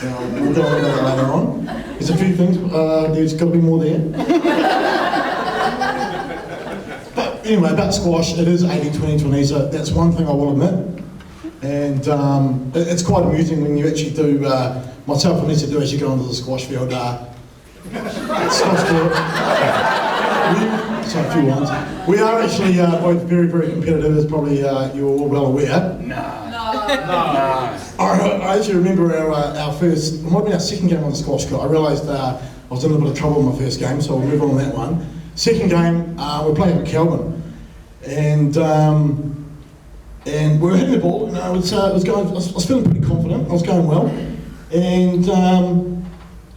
We'll go over that later on. There's a few things, there's got to be more there. But anyway, about squash, it is 80-20 to Anissa. That's one thing I will admit. And it's quite amusing when you actually do, myself and Anissa do actually go onto the squash field. Squash field. So a few ones. We are actually both very, very competitive, as probably you're all well aware. No. I actually remember our first, it might have been our second game on the squash court. I realised I was in a little bit of trouble in my first game, so we'll move on that one. Second game, we're playing at Kelvin, and we were hitting the ball, and I was feeling pretty confident. I was going well, and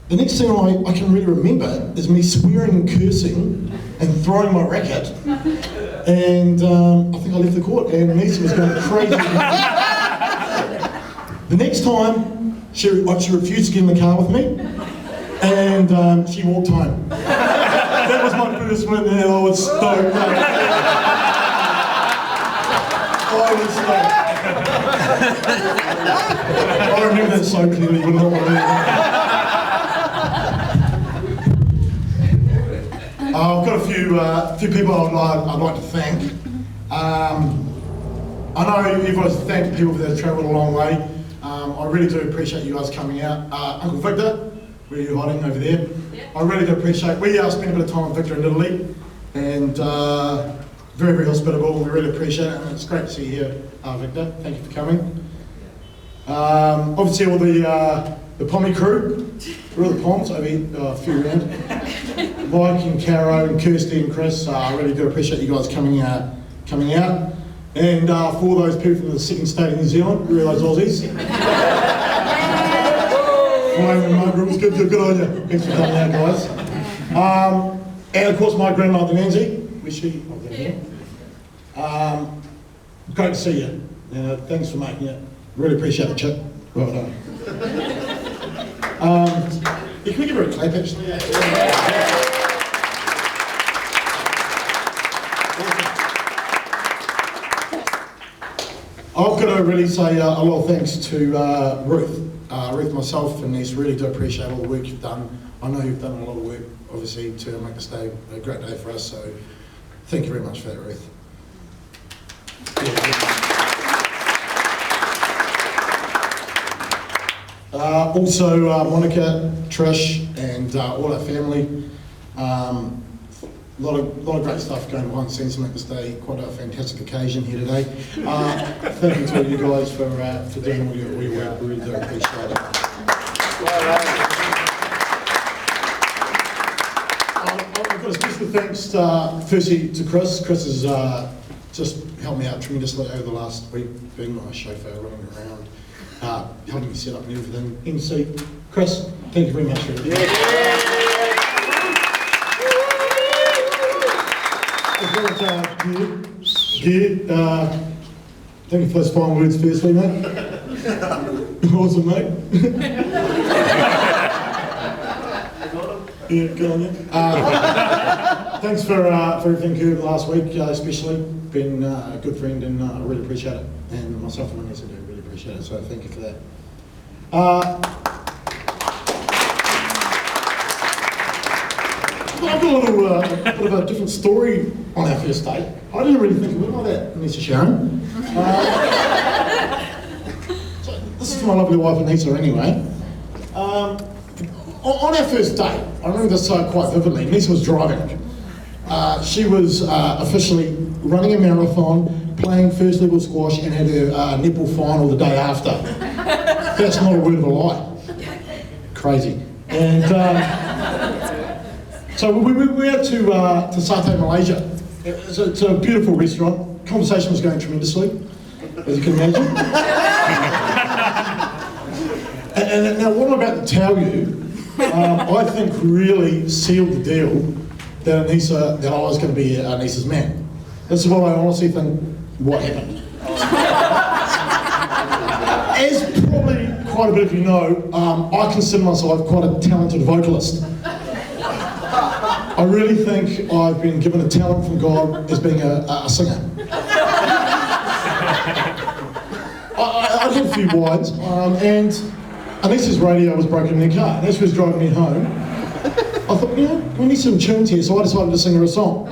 the next thing I can really remember is me swearing and cursing and throwing my racket, and I think I left the court, and Anissa was going crazy. The next time, she refused to get in the car with me, and she walked home. That was my first win, and I was stoked. I remember that so clearly, but not what I I've got a few people I'd like to thank. I know everyone's thanked people that have travelled a long way. I really do appreciate you guys coming out. Uncle Victor, where are you hiding over there? Yeah. I really do appreciate. We spent a bit of time with Victor in Italy, and very, very hospitable. We really appreciate it, and it's great to see you here, Victor. Thank you for coming. Obviously, all the Pommy crew, all the Poms over here, a few around. Mike and Caro and Kirsty and Chris, I really do appreciate you guys coming out. And for those people from the second state of New Zealand, realise Aussies. It was good on you. Thanks for coming out, guys. And of course, my grandmother Nancy. Wish she was here. Great to see you. Thanks for making it. Really appreciate the chip. Well done. Can we give her a clap, actually? I've got to really say a lot of thanks to Ruth. Ruth, myself, and Ness, really do appreciate all the work you've done. I know you've done a lot of work, obviously, to make this day a great day for us, so thank you very much for that, Ruth. Also, Monica, Trish, and all our family. A lot of great stuff going behind the scenes to make this day quite a fantastic occasion here today. Thank you to all you guys for doing all your work. We really do appreciate it. I've got a special thanks firstly to Chris. Chris has just helped me out tremendously over the last week, being my chauffeur, running around, helping me set up and everything. MC, Chris, thank you very much for everything. As well as Gear, thank you for those final words firstly, mate. Awesome, mate. Yeah, good on you. Thanks for everything, Gear, last week, especially. Been a good friend, and I really appreciate it. And myself and Vanessa do really appreciate it, so thank you for that. I've got a little bit of a different story on our first date. I didn't really think it went like that, Vanessa Sharon. So this is my lovely wife Anissa anyway. On our first date, I remember this quite vividly. Anissa was driving. She was officially running a marathon, playing first level squash, and had her netball final the day after. That's not a word of a lie. Crazy. And so we went to Satay, Malaysia. It's a beautiful restaurant. Conversation was going tremendously, as you can imagine. and now what I'm about to tell you, I think really sealed the deal that I was going to be Anissa's man. This is what I honestly think what happened. As probably quite a bit of you know, I consider myself quite a talented vocalist. I really think I've been given a talent from God as being a singer. I had a few wides, and Anissa's radio was broken in the car. Anissa was driving me home. I thought, you know, we need some tunes here, so I decided to sing her a song.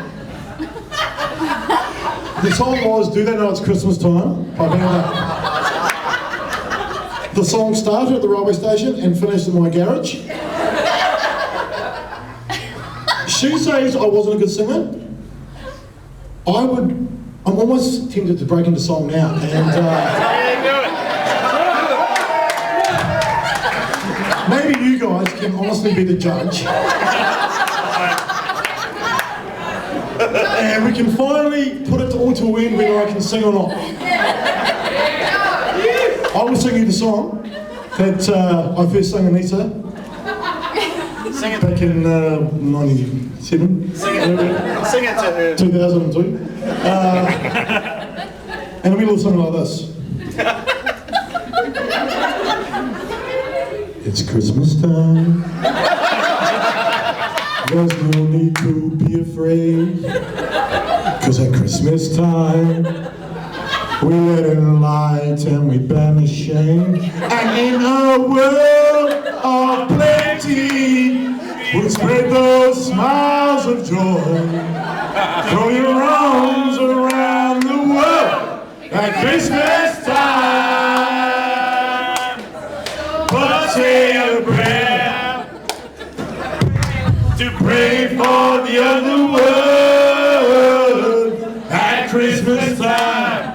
The song was Do They Know It's Christmas Time by Band Aid. The song started at the railway station and finished in my garage. She says I wasn't a good singer. I'm almost tempted to break into song now. And maybe you guys can honestly be the judge. And we can finally put it all to a end whether I can sing or not. I will sing you the song that I first sang Anissa back in 97. Sing it to her. 2002. And we'll sing like this. It's Christmas time. There's no need to be afraid, 'cause at Christmas time we let in light and we banish shame. And in a world of plenty, we'll spread those smiles of joy. Throw your arms around the world at Christmas time. But say a prayer to pray for the other world at Christmas time.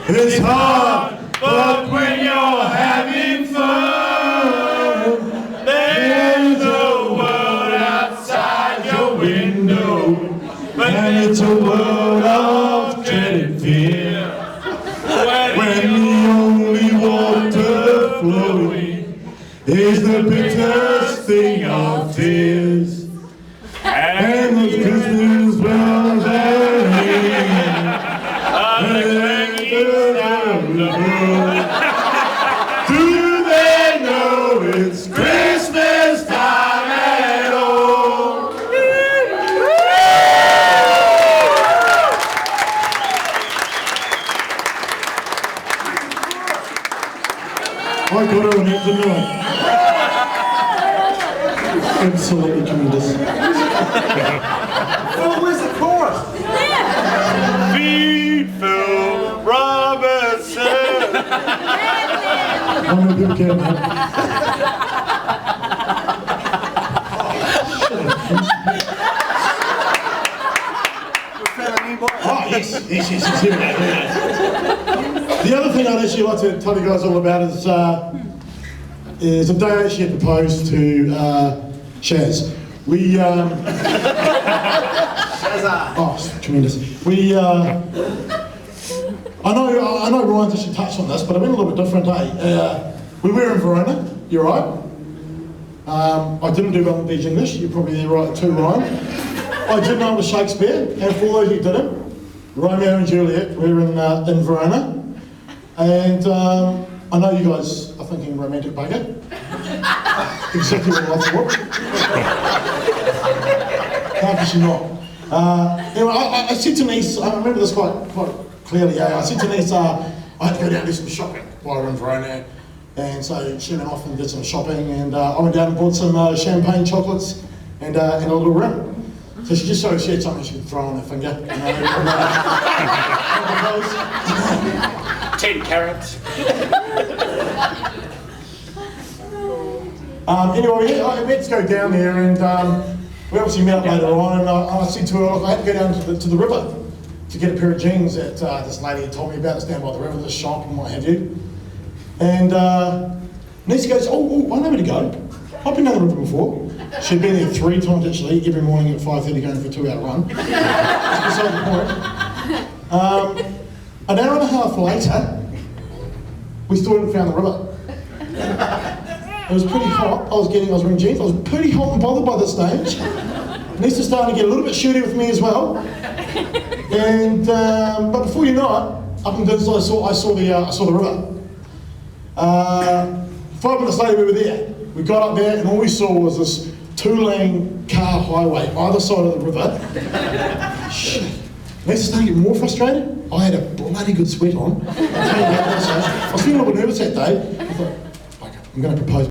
It's hard, but when you're having fun, there's a world outside your window, and it's a world of dread and fear. When the only water flowing is the bitter sting of tears. And those Christmas bells are ringing. Do they know it's Christmas time at all? I got her on it tonight. Absolutely tremendous. Phil, where's the chorus? Feed Phil Robertson. I'm a good kid, man. Oh, yes. The other thing I'd actually like to tell you guys all about is a day I actually proposed to Shaz. We, oh, it's tremendous. We, I know Ryan's actually touched on this, but I went a little bit different, eh? We were in Verona, you're right. I didn't do well in Beach English, you're probably right too, Ryan. I did know it was Shakespeare, and for those who didn't, Romeo and Juliet, we were in Verona. And I know you guys are thinking romantic bugger. Exactly what I thought. How could you not? Anyway, I said to Nice, I remember this quite clearly, I said to Nice, I had to go down and do some shopping while we were in Verona. And so she went off and did some shopping, and I went down and bought some champagne chocolates and a little ring. So she just she had something she could throw on her finger. 10 carats. Anyway, I had to go down there, and we obviously met up later on, and I said to her, look, I had to go down to the river to get a pair of jeans that this lady had told me about. It's down by the river, this shop and what have you. And Nisa goes, oh, I know where to go. I've been down the river before. She'd been there 3 times actually, every morning at 5:30 going for a 2-hour run. That's beside the point. An hour and a half later, we still hadn't found the river. It was pretty hot. I was wearing jeans. I was pretty hot and bothered by this stage. Nisa's starting to get a little bit shooty with me as well. And but before you know it, up in Dinsdale, I saw the river. 5 minutes later, we were there. We got up there, and all we saw was this 2-lane car highway either side of the river. Shit. Nisa's starting to get more frustrated. I had a bloody good sweat on. I was feeling a little bit nervous that day. I thought, I'm going to propose.